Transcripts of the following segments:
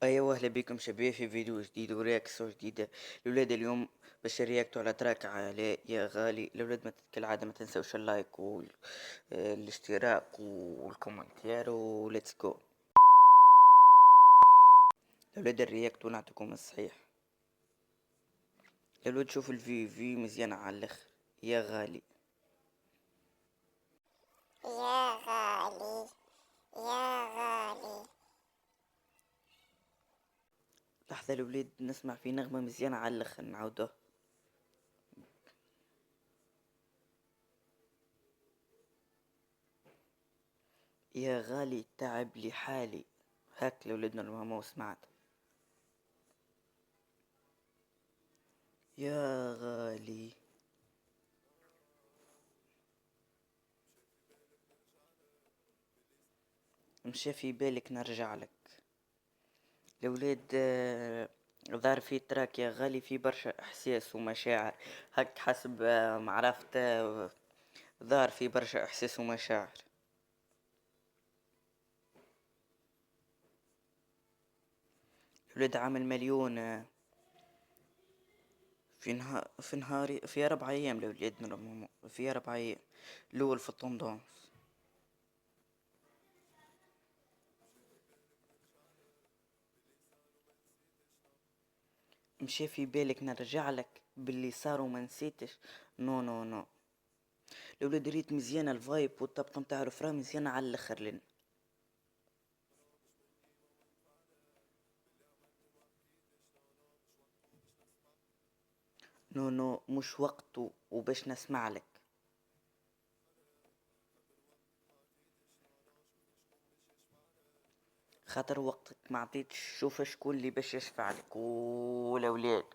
أيوة، أهلا بكم شباب في فيديو جديد ورياكسو جديدة. الأولاد اليوم باش رياكتوا على تراك على يا غالي. الأولاد ما كالعادة ما تنسوش اللايك والاشتراك والكومنتير وليتس جو. الأولاد الرياكت ونعطيكم الصحيح. الأولاد شوف الفي مزيانة على الآخر. يا غالي يا غالي يا غالي. لحظة الأولاد نسمع في نغمة مزيانة على الآخر نعاودوها. يا غالي تعب لي حالي. هاك لولدنا الماما وسمعت. يا غالي مشى في بالك نرجع لك. الأولاد ظهر في تراك يا غالي في برشا إحساس ومشاعر. هك حسب معرفة ظهر في برشا إحساس ومشاعر. الولاد عامل مليون في 4 أيام الأولاد نورمالمون في 4 أيام الأول في الطوندونس. مشى في بالك نرجع لك باللي صار وما نسيتش. نو نو نو. الأولاد ريت مزيانة الفايب والطبقة متاع الفرا مزيانة على الآخر لنا. نو نو مش وقته وباش نسمع لك. خاطر وقتك ما عطيتش. شوف شكون اللي باش يشفع لك والاولاد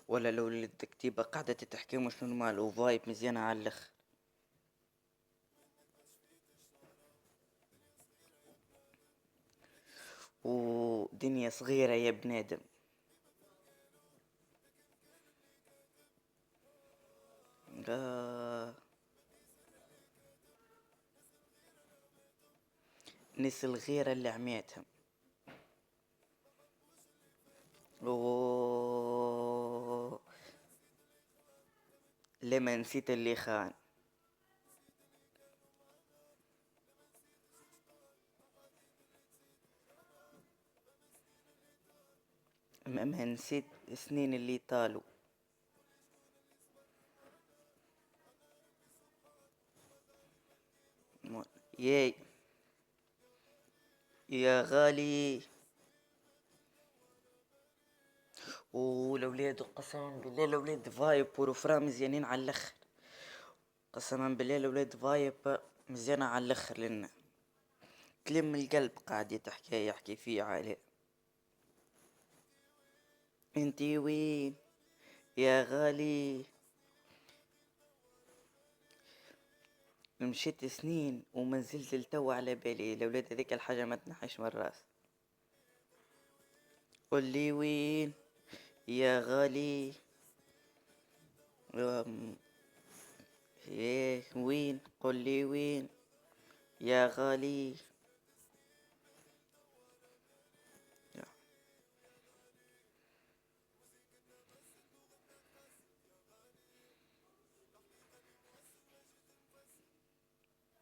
ولا الاولاد كتيبة قاعدة تحكي مش نورمال وفايب مزيانة على الاخر. ودنيا صغيرة يا بنادم. آه. ناس الغيرة اللي عميتهم. أوه. لما نسيت اللي خان. ما نسيت سنين اللي طالوا. ياي يا غالي. والاولاد قسما بالله الاولاد فايب ورفرا مزيانين على الاخر. قسما بالله الاولاد فايب مزيانة على الاخر لنا. تلم القلب قاعد يحكي فيه علاء. انتي وين يا غالي. مشيت سنين وما زلت التو على بالي الاولاد هذيك الحاجة ما تنحيش من الراس. قولي وين يا غالي. أم، ايه وين قولي وين يا غالي.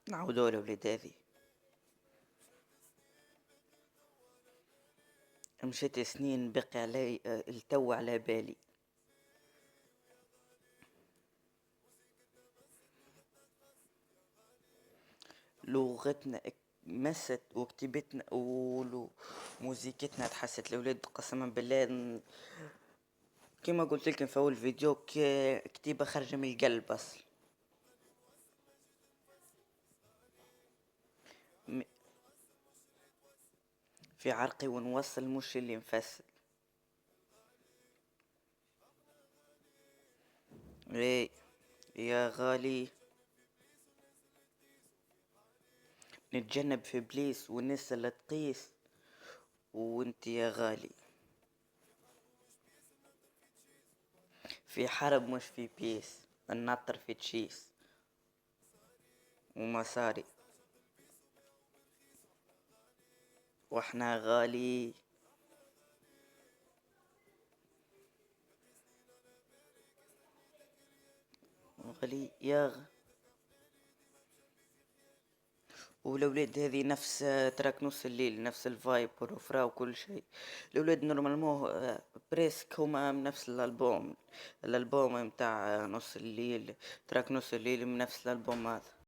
نعودوا الاولاد هذي. مشيت سنين بقي علي التو على بالي. لغتنا مست وكتبتنا وموسيقتنا تحست الاولاد قسما بالله كما قلت لكم في اول فيديو كتيبة خارجة من القلب اصل. م- في عرقي ونوصل مش اللي نفسر. ايه يا غالي. نتجنب في بليس والناس اللي تقيس. وانت يا غالي في حرب مش في بيس. النطر في تشيس ومصاري واحنا غالي. غالي يا والأولاد هذي نفس تراك نص الليل، نفس الفايب والرفرة وكل شيء. الأولاد نورمالمون بريسك هما من نفس الألبوم. الألبوم متاع نص الليل، تراك نص الليل من نفس الألبوم هذا.